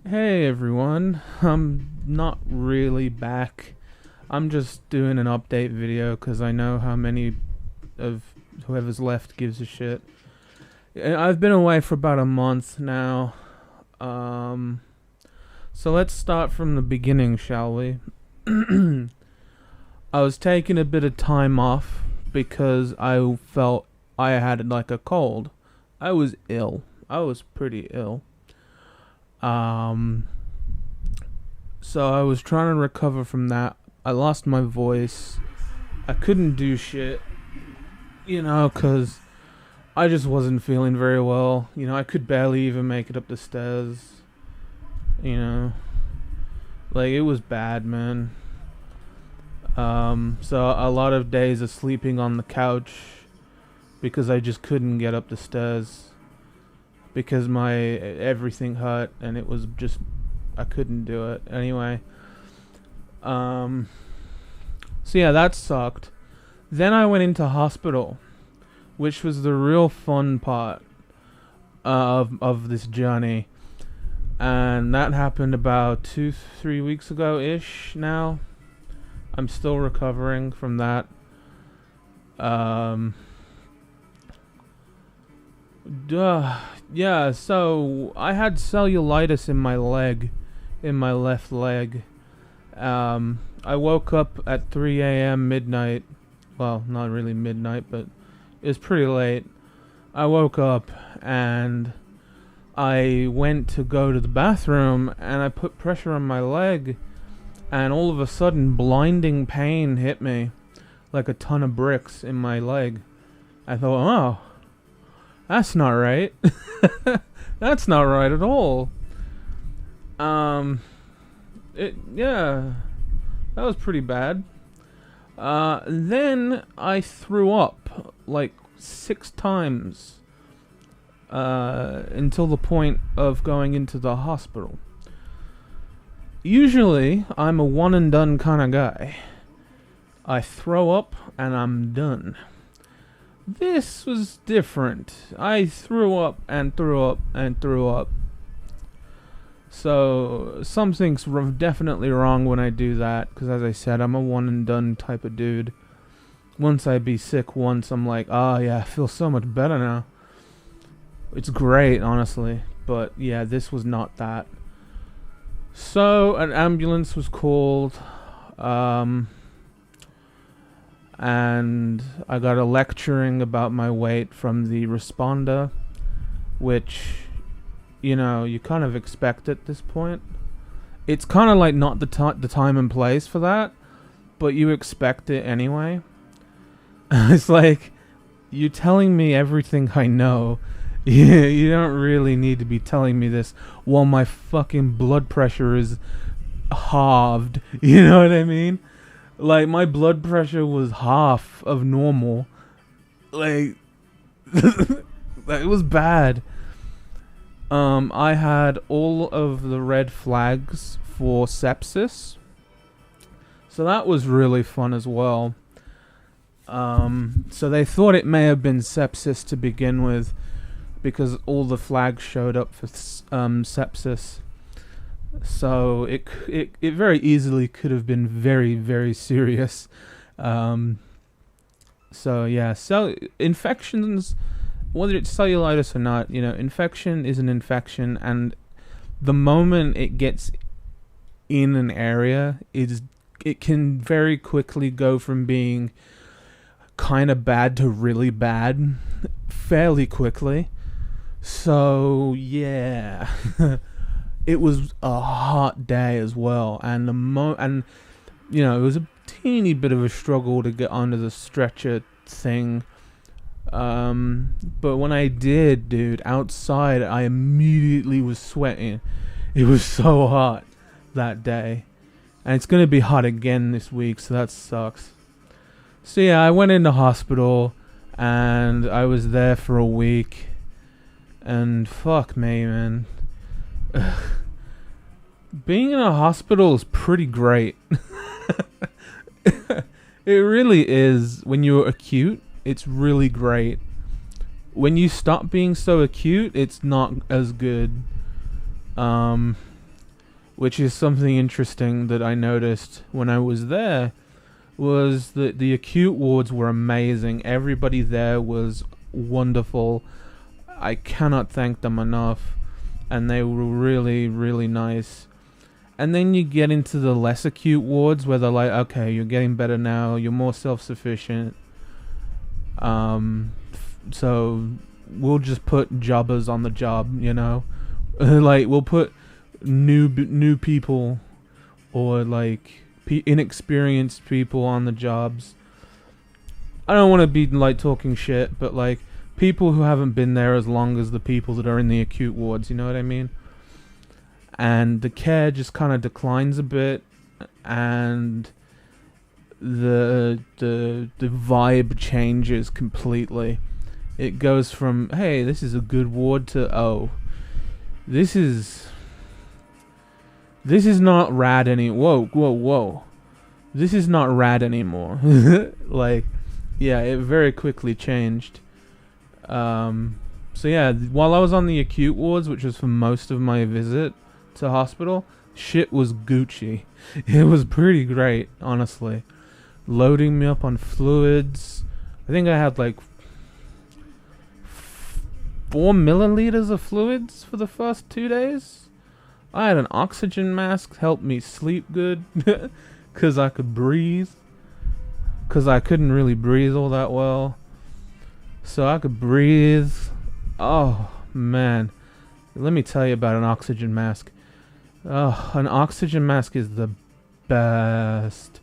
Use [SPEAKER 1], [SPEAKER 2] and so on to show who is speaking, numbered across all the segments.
[SPEAKER 1] Hey everyone, I'm not really back. I'm just doing an update video because I know how many of whoever's left gives a shit. I've been away for about a month now. Um, so let's start from the beginning, shall we? I was taking a bit of time off because I felt I had like a cold. I was ill. I was pretty ill. Um, So I was trying to recover from that. I lost my voice. I couldn't do shit, because I just wasn't feeling very well. I could barely even make it up the stairs. You know, like it was bad, man. So a lot of days of sleeping on the couch because I just couldn't get up the stairs because my everything hurt and it was just I couldn't do it anyway. Um, so yeah, that sucked. Then I went into hospital, which was the real fun part of this journey, and that happened about 3 weeks ago ish. Now, I'm still recovering from that. Um, yeah. So I had cellulitis in my leg, in my left leg. I woke up at 3 a.m. midnight. Well, not really midnight, but it was pretty late. I woke up and I went to go to the bathroom and I put pressure on my leg, and all of a sudden blinding pain hit me like a ton of bricks in my leg. I thought, oh, that's not right. That's not right at all. Um, yeah, that was pretty bad. Then I threw up like 6 times until the point of going into the hospital. Usually, I'm a one and done kind of guy. I throw up and I'm done. This was different. I threw up and threw up and threw up. So something's definitely wrong when I do that, because as I said, I'm a one and done type of dude. Once I be sick once, I'm like, oh yeah, I feel so much better now. It's great, honestly. But yeah, this was not that. So an ambulance was called, and I got a lecturing about my weight from the responder, which, you kind of expect at this point. It's kind of like not the time and place for that, but you expect it anyway. It's like, you're telling me everything I know. You don't really need to be telling me this while my fucking blood pressure is halved. You know what I mean? Like, my blood pressure was half of normal. Like, it was bad. I had all of the red flags for sepsis. So that was really fun as well. So they thought it may have been sepsis to begin with, because all the flags showed up for sepsis. So it very easily could have been very, very serious. So yeah, infections, whether it's cellulitis or not, infection is an infection, and the moment it gets in an area, it can very quickly go from being kind of bad to really bad fairly quickly. So yeah, it was a hot day as well, and it was a teeny bit of a struggle to get onto the stretcher thing. But when I did, dude, outside, I immediately was sweating. It was so hot that day, and it's gonna be hot again this week, so that sucks. So yeah, I went into hospital, and I was there for a week. And fuck me, man. Being in a hospital is pretty great. It really is. When you're acute, it's really great. When you stop being so acute, it's not as good. which is something interesting that I noticed when I was there, was that the acute wards were amazing. Everybody there was wonderful. I cannot thank them enough. And they were really, really nice. And then you get into the less acute wards where they're like, okay, you're getting better now, you're more self-sufficient. So we'll just put jobbers on the job, you know? Like, we'll put new people or like inexperienced people on the jobs. I don't want to be like talking shit, but like people who haven't been there as long as the people that are in the acute wards, you know what I mean? And the care just kind of declines a bit, and the vibe changes completely. It goes from, hey, this is a good ward, to, oh, this is not rad any. Whoa. This is not rad anymore. Like, yeah, it very quickly changed. So yeah, while I was on the acute wards, which was for most of my visit to hospital, shit was Gucci. It was pretty great, honestly. Loading me up on fluids. I think I had like 4 milliliters of fluids for the first 2 days. I had an oxygen mask, helped me sleep good, because I could breathe. Because I couldn't really breathe all that well. So I could breathe. Oh, man. Let me tell you about an oxygen mask. Oh, an oxygen mask is the best.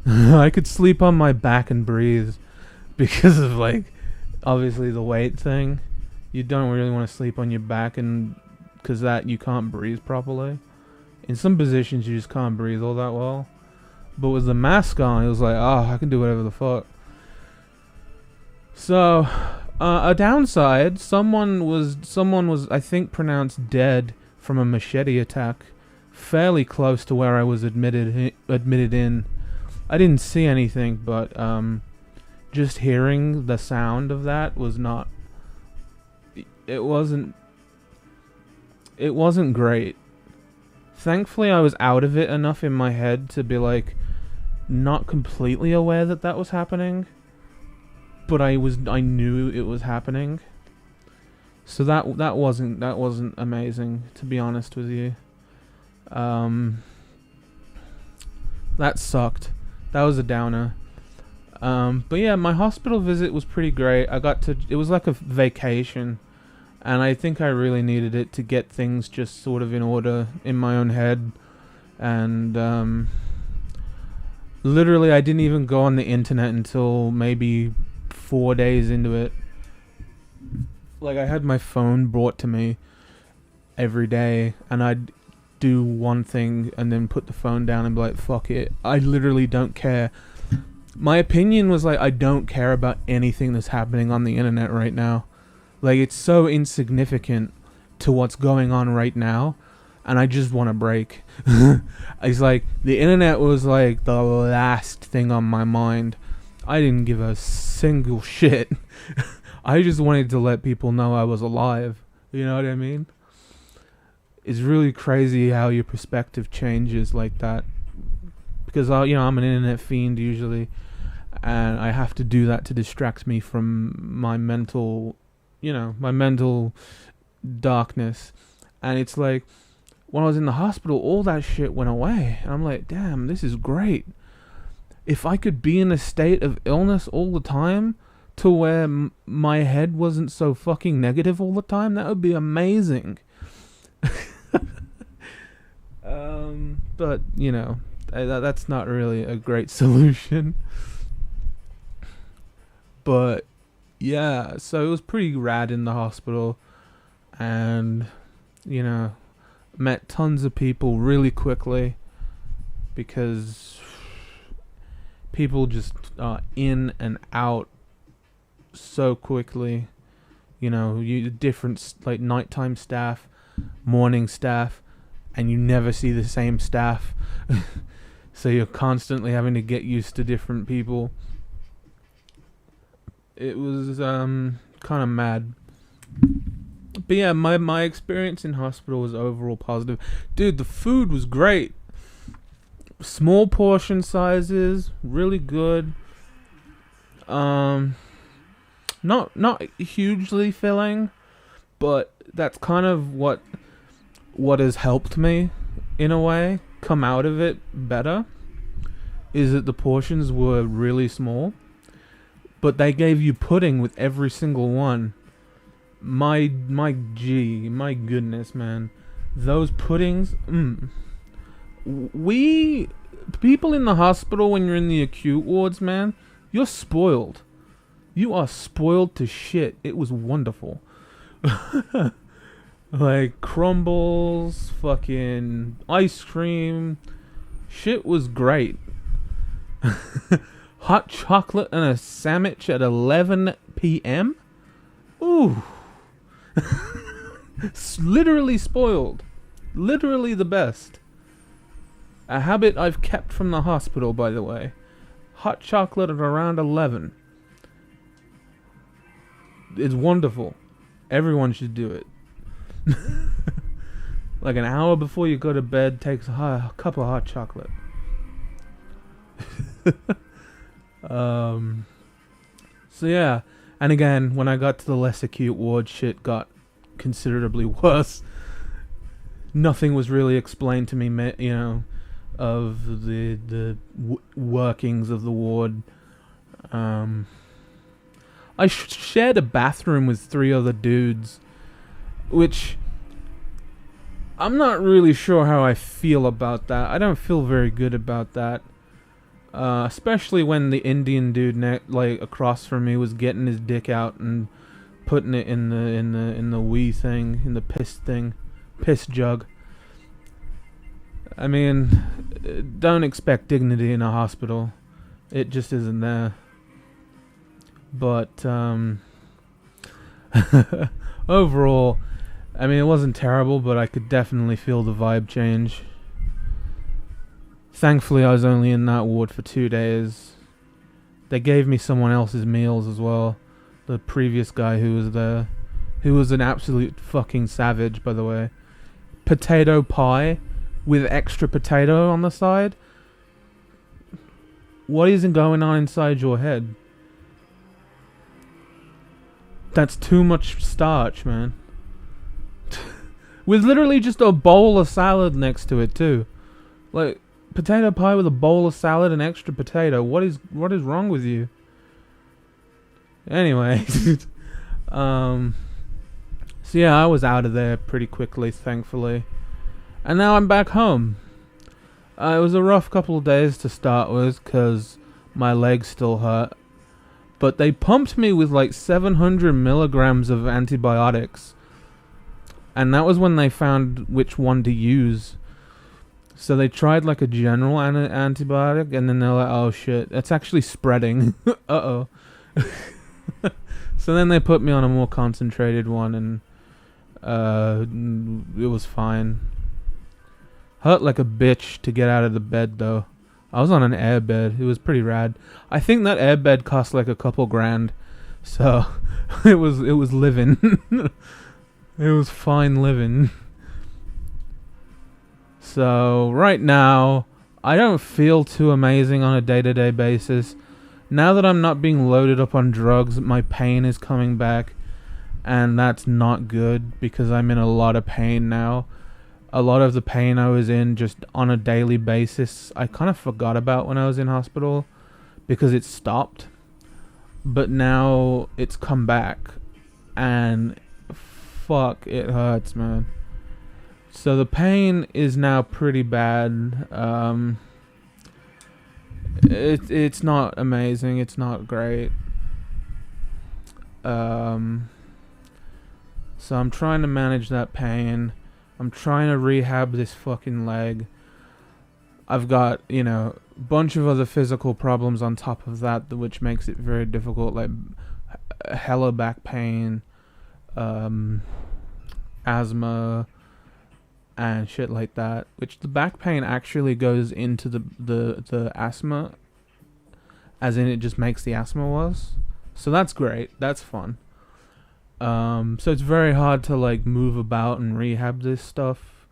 [SPEAKER 1] I could sleep on my back and breathe because of, like, obviously the weight thing. You don't really want to sleep on your back, and because that you can't breathe properly. In some positions you just can't breathe all that well. But with the mask on, it was like, oh, I can do whatever the fuck. So, a downside, someone was I think pronounced dead from a machete attack, fairly close to where I was admitted in. I didn't see anything, but just hearing the sound of that was not. It wasn't great. Thankfully, I was out of it enough in my head to be like, not completely aware that was happening, but I knew it was happening. So that wasn't amazing, to be honest with you. That sucked. That was a downer. But yeah, my hospital visit was pretty great. It was like a vacation, and I think I really needed it to get things just sort of in order in my own head. And literally, I didn't even go on the internet until maybe 4 days into it. Like, I had my phone brought to me every day, and I'd do one thing and then put the phone down and be like, fuck it. I literally don't care. My opinion was like, I don't care about anything that's happening on the internet right now. Like, it's so insignificant to what's going on right now, and I just want to break. It's like, the internet was like the last thing on my mind. I didn't give a single shit. I just wanted to let people know I was alive. You know what I mean? It's really crazy how your perspective changes like that. Because, I'm an internet fiend usually, and I have to do that to distract me from my mental, my mental darkness. And it's like, when I was in the hospital, all that shit went away. And I'm like, damn, this is great. If I could be in a state of illness all the time, to where my head wasn't so fucking negative all the time, that would be amazing. But, that's not really a great solution. But, yeah, so it was pretty rad in the hospital. And, met tons of people really quickly. Because people just are in and out so quickly. You different, like, nighttime staff, morning staff, and you never see the same staff. So you're constantly having to get used to different people. It was kind of mad. But yeah, my experience in hospital was overall positive. Dude, the food was great. Small portion sizes, really good. Um, not hugely filling, but that's kind of what has helped me in a way come out of it better. Is that the portions were really small, but they gave you pudding with every single one. My goodness, man, those puddings. We people in the hospital, when you're in the acute wards, man, you're spoiled. You are spoiled to shit. It was wonderful. Like crumbles, fucking ice cream, shit was great. Hot chocolate and a sandwich at 11 p.m. Ooh. Literally spoiled. Literally the best. A habit I've kept from the hospital, by the way. Hot chocolate at around 11. It's wonderful. Everyone should do it. Like an hour before you go to bed, takes a cup of hot chocolate. So yeah. And again, when I got to the less acute ward, shit got considerably worse. Nothing was really explained to me, of the workings of the ward. I shared a bathroom with 3 other dudes, which I'm not really sure how I feel about that. I don't feel very good about that. Especially when the Indian dude across from me was getting his dick out and putting it in the wee thing, in the piss jug. I mean, don't expect dignity in a hospital. It just isn't there. But overall, I mean, it wasn't terrible, but I could definitely feel the vibe change. Thankfully, I was only in that ward for 2 days. They gave me someone else's meals as well. The previous guy who was there, who was an absolute fucking savage, by the way. Potato pie with extra potato on the side. What isn't going on inside your head? That's too much starch, man. With literally just a bowl of salad next to it too. Like, potato pie with a bowl of salad and extra potato. What is wrong with you? Anyway. So yeah, I was out of there pretty quickly, thankfully. And now I'm back home. It was a rough couple of days to start with, because my legs still hurt. But they pumped me with like 700 milligrams of antibiotics. And that was when they found which one to use. So they tried like a general antibiotic, and then they're like, oh shit, it's actually spreading. Uh-oh. So then they put me on a more concentrated one, and it was fine. Hurt like a bitch to get out of the bed though. I was on an air bed. It was pretty rad. I think that air bed cost like a couple grand. So it was living. It was fine living. So right now, I don't feel too amazing on a day-to-day basis. Now that I'm not being loaded up on drugs, my pain is coming back. And that's not good, because I'm in a lot of pain now. A lot of the pain I was in just on a daily basis, I kind of forgot about when I was in hospital, because it stopped. But now it's come back. And fuck, it hurts, man. So the pain is now pretty bad. It's not amazing. It's not great. So I'm trying to manage that pain. I'm trying to rehab this fucking leg. I've got, a bunch of other physical problems on top of that, which makes it very difficult, like hella back pain, asthma, and shit like that. Which the back pain actually goes into the asthma, as in it just makes the asthma worse. So that's great. That's fun. So it's very hard to like move about and rehab this stuff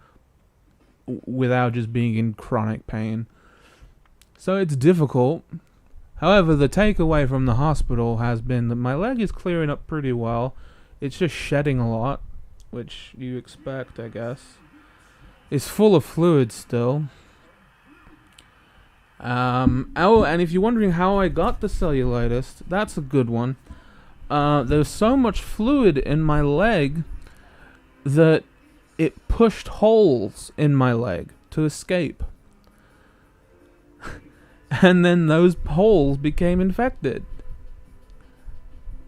[SPEAKER 1] without just being in chronic pain. So it's difficult. However, the takeaway from the hospital has been that my leg is clearing up pretty well. It's just shedding a lot, which you expect, I guess. It's full of fluid still. And if you're wondering how I got the cellulitis, that's a good one. There's so much fluid in my leg that it pushed holes in my leg to escape. And then those holes became infected.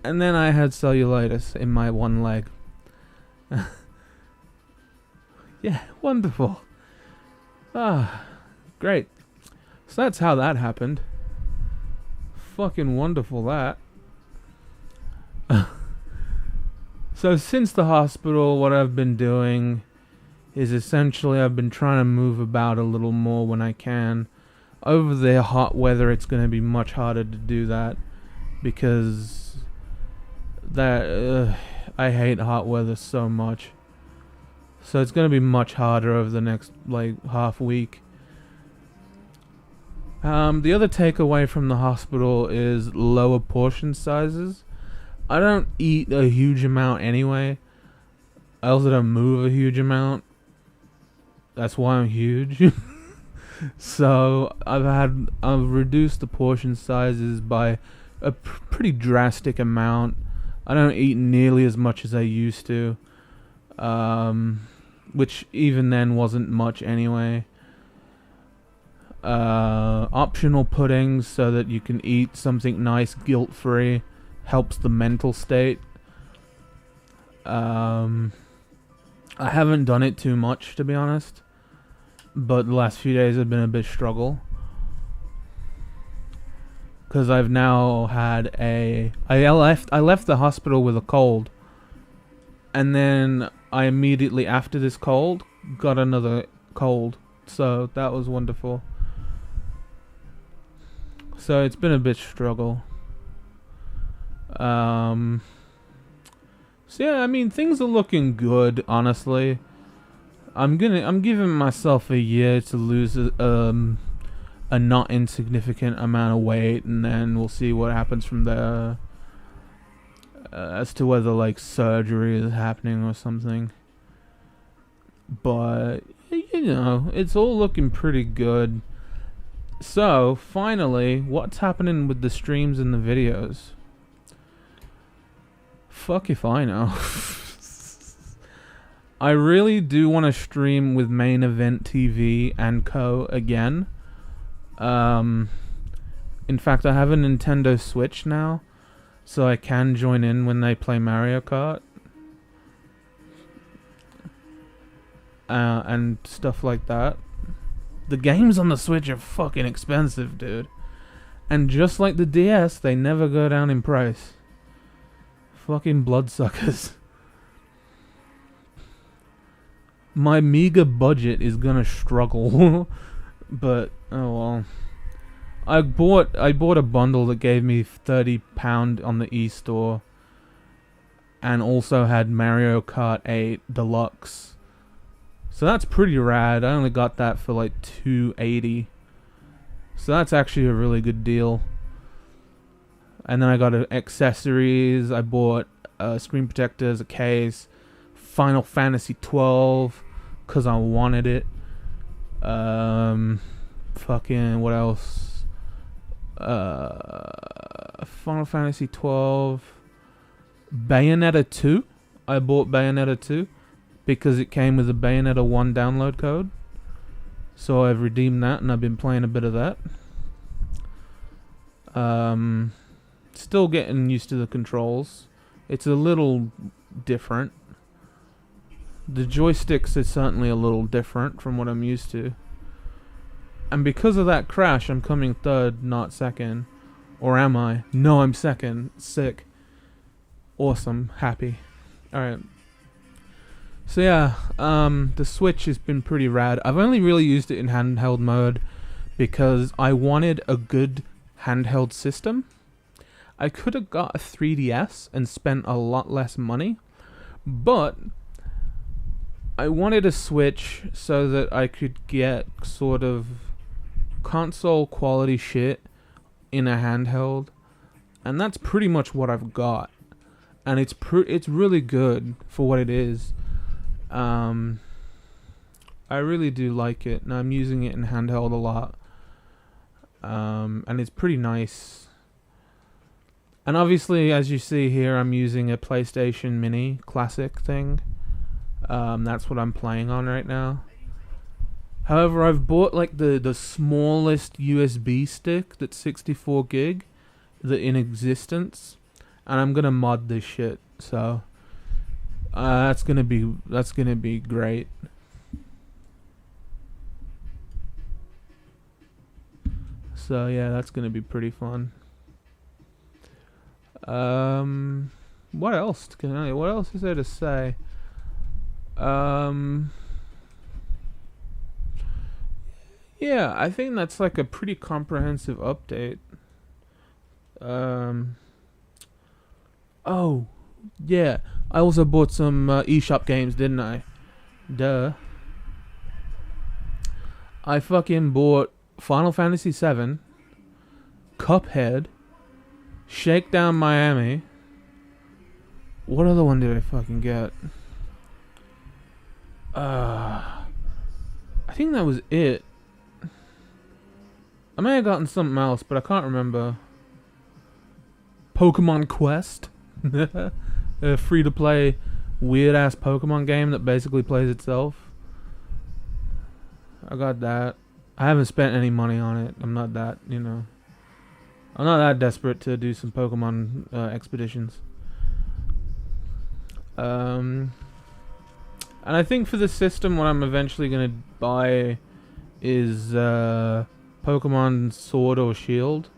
[SPEAKER 1] And then I had cellulitis in my one leg. Yeah, wonderful. Great. So that's how that happened. Fucking wonderful, that. So since the hospital, what I've been doing is essentially I've been trying to move about a little more when I can. Over the hot weather, it's going to be much harder to do that because I hate hot weather so much. So it's going to be much harder over the next like half week. The other takeaway from the hospital is lower portion sizes. I don't eat a huge amount anyway. I also don't move a huge amount. That's why I'm huge. So I've reduced the portion sizes by a pretty drastic amount. I don't eat nearly as much as I used to, which even then wasn't much anyway. Optional puddings so that you can eat something nice guilt-free helps the mental state. I haven't done it too much, to be honest, but the last few days have been a bit struggle because I've now had I left the hospital with a cold, and then I immediately after this cold got another cold, so that was wonderful. So it's been a bit struggle. So yeah, I mean things are looking good, honestly. I'm giving myself a year to lose a not insignificant amount of weight, and then we'll see what happens from there. As to whether like surgery is happening or something. But you know, it's all looking pretty good. So, finally, what's happening with the streams and the videos? Fuck if I know. I really do want to stream with Main Event TV and Co. again. In fact, I have a Nintendo Switch now, so I can join in when they play Mario Kart. And stuff like that. The games on the Switch are fucking expensive, dude. And just like the DS, they never go down in price. Fucking bloodsuckers. My meager budget is gonna struggle. But, oh well. I bought a bundle that gave me £30 on the eStore. And also had Mario Kart 8 Deluxe. So that's pretty rad. I only got that for like $2.80. So that's actually a really good deal. And then I got accessories. I bought screen protectors, a case, Final Fantasy 12 because I wanted it. Fucking what else? Final Fantasy 12, Bayonetta 2. I bought Bayonetta 2. Because it came with a Bayonetta 1 download code. So I've redeemed that and I've been playing a bit of that. Still getting used to the controls. It's a little different. The joysticks are certainly a little different from what I'm used to. And because of that crash, I'm coming third, not second. Or am I? No, I'm second. Sick. Awesome. Happy. Alright. So yeah, the Switch has been pretty rad. I've only really used it in handheld mode because I wanted a good handheld system. I could have got a 3DS and spent a lot less money, but I wanted a Switch so that I could get sort of console quality shit in a handheld, and that's pretty much what I've got, and it's really good for what it is. I really do like it, and I'm using it in handheld a lot, and it's pretty nice. And obviously, as you see here, I'm using a PlayStation Mini Classic thing. That's what I'm playing on right now. However, I've bought like the smallest USB stick that's 64 gig in existence, and I'm gonna mod this shit. So that's gonna be great. So yeah, that's gonna be pretty fun. What else is there to say? Yeah, I think that's like a pretty comprehensive update. Oh, yeah. I also bought some eShop games, didn't I? Duh. I fucking bought Final Fantasy VII, Cuphead, Shakedown Miami. What other one did I fucking get? I think that was it. I may have gotten something else, but I can't remember. Pokemon Quest. A free-to-play, weird-ass Pokemon game that basically plays itself. I got that. I haven't spent any money on it. I'm not that, I'm not that desperate to do some Pokemon expeditions. And I think for the system, what I'm eventually going to buy is Pokemon Sword or Shield.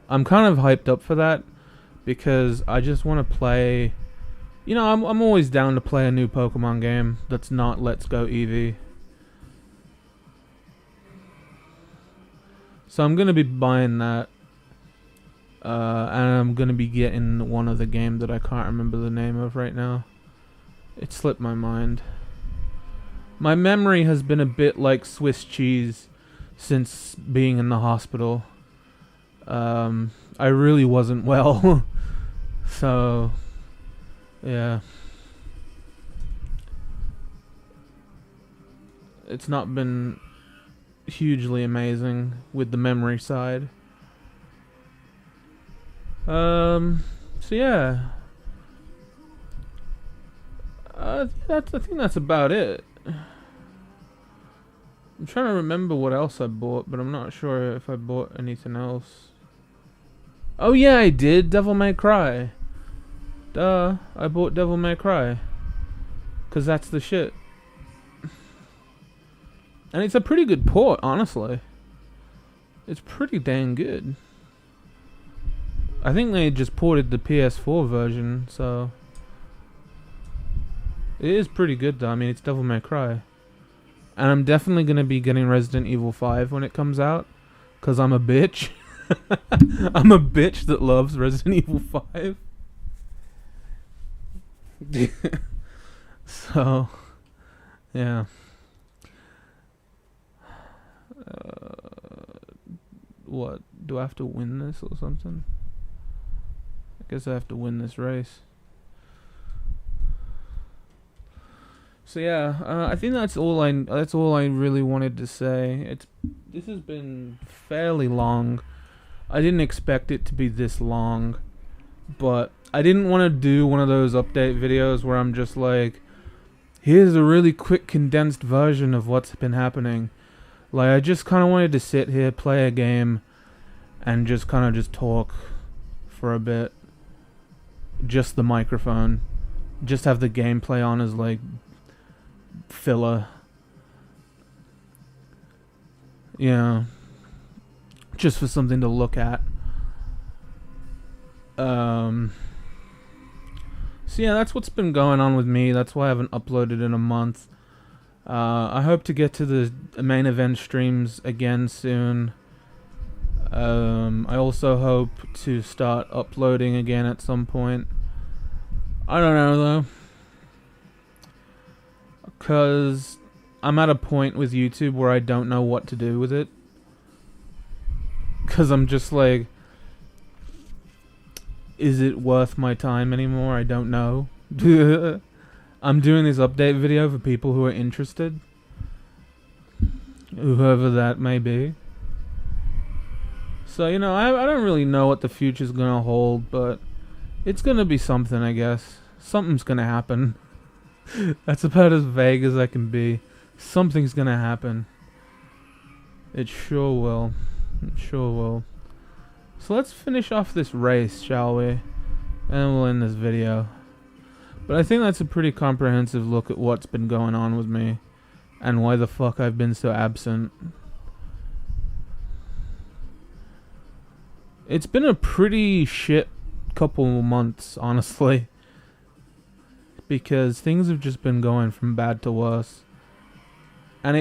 [SPEAKER 1] I'm kind of hyped up for that because I just want to play. I'm always down to play a new Pokemon game that's not Let's Go Eevee. So I'm going to be buying that. And I'm going to be getting one of the game that I can't remember the name of right now. It slipped my mind. My memory has been a bit like Swiss cheese since being in the hospital. I really wasn't well. So, yeah. It's not been hugely amazing with the memory side. So yeah. I think that's about it. I'm trying to remember what else I bought, but I'm not sure if I bought anything else. Oh yeah, I did. Devil May Cry. Duh, I bought Devil May Cry. 'Cause that's the shit. And it's a pretty good port, honestly. It's pretty dang good. I think they just ported the PS4 version, so it is pretty good though. I mean, it's Devil May Cry. And I'm definitely going to be getting Resident Evil 5 when it comes out, 'cause I'm a bitch. I'm a bitch that loves Resident Evil 5. So, yeah. What? Do I have to win this or something? I guess I have to win this race. So yeah, I think that's all I really wanted to say. This has been fairly long. I didn't expect it to be this long, but I didn't want to do one of those update videos where I'm just like, here's a really quick condensed version of what's been happening. Like, I just kind of wanted to sit here, play a game, and just kind of just talk for a bit. Just the microphone. Just have the gameplay on as like filler. Yeah. Just for something to look at. So yeah, that's what's been going on with me. That's why I haven't uploaded in a month. I hope to get to the main event streams again soon. I also hope to start uploading again at some point. I don't know though, because I'm at a point with YouTube where I don't know what to do with it. Because I'm just like, is it worth my time anymore? I don't know. I'm doing this update video for people who are interested, whoever that may be. So, you know, I don't really know what the future's gonna hold, but it's gonna be something, I guess. Something's gonna happen. That's about as vague as I can be. Something's gonna happen. It sure will. It sure will. So let's finish off this race, shall we? And we'll end this video. But I think that's a pretty comprehensive look at what's been going on with me. And why the fuck I've been so absent. It's been a pretty shit couple months, honestly. Because things have just been going from bad to worse. And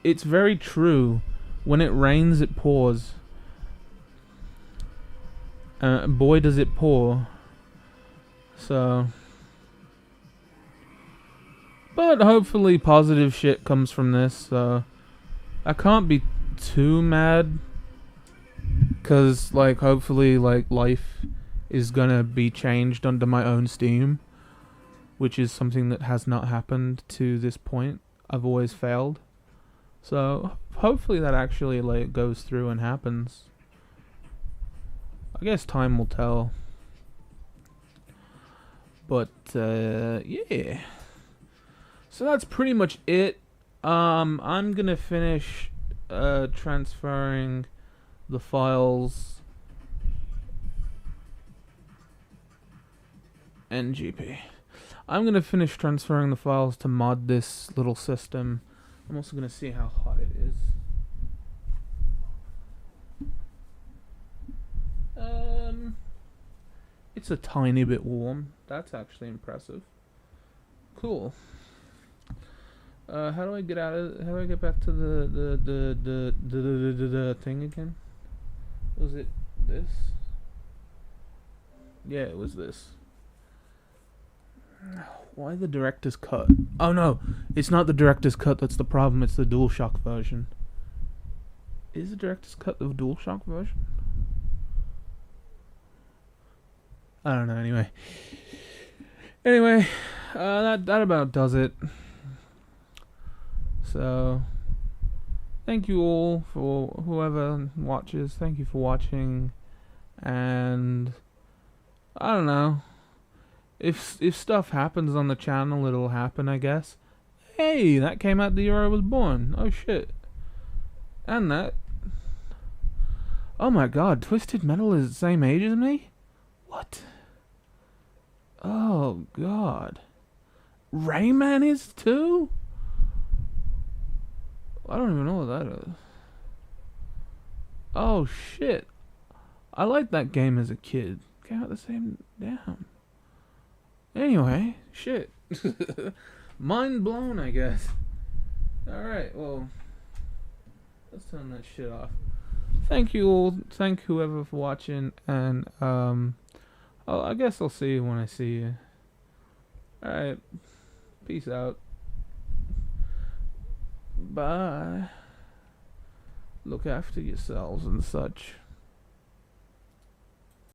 [SPEAKER 1] it's very true. When it rains, it pours. Boy, does it pour. So... But hopefully positive shit comes from this, so... I can't be too mad. Because, like, hopefully, like, life is gonna be changed under my own steam. Which is something that has not happened to this point. I've always failed. So, hopefully that actually, like, goes through and happens. I guess time will tell. But, yeah. So that's pretty much it. I'm gonna finish, transferring the files. NGP. I'm gonna finish transferring the files to mod this little system. I'm also gonna see how hot it is. It's a tiny bit warm. That's actually impressive. Cool. How do I get out of? How do I get back to the thing again? Was it this? Yeah, it was this. Why the director's cut? Oh no, it's not the director's cut. That's the problem. It's the DualShock version. Is the director's cut the DualShock version? I don't know. Anyway, that about does it. So, thank you all for whoever watches. Thank you for watching, and I don't know. If stuff happens on the channel, it'll happen, I guess. Hey, that came out the year I was born. Oh shit. And that. Oh my god, Twisted Metal is the same age as me? What? Oh god. Rayman is too? I don't even know what that is. Oh shit. I liked that game as a kid. Came out the same. Damn. Anyway, shit. Mind blown, I guess. Alright, well, let's turn that shit off. Thank you all. Thank whoever for watching. And, I guess I'll see you when I see you. Alright. Peace out. Bye. Look after yourselves and such.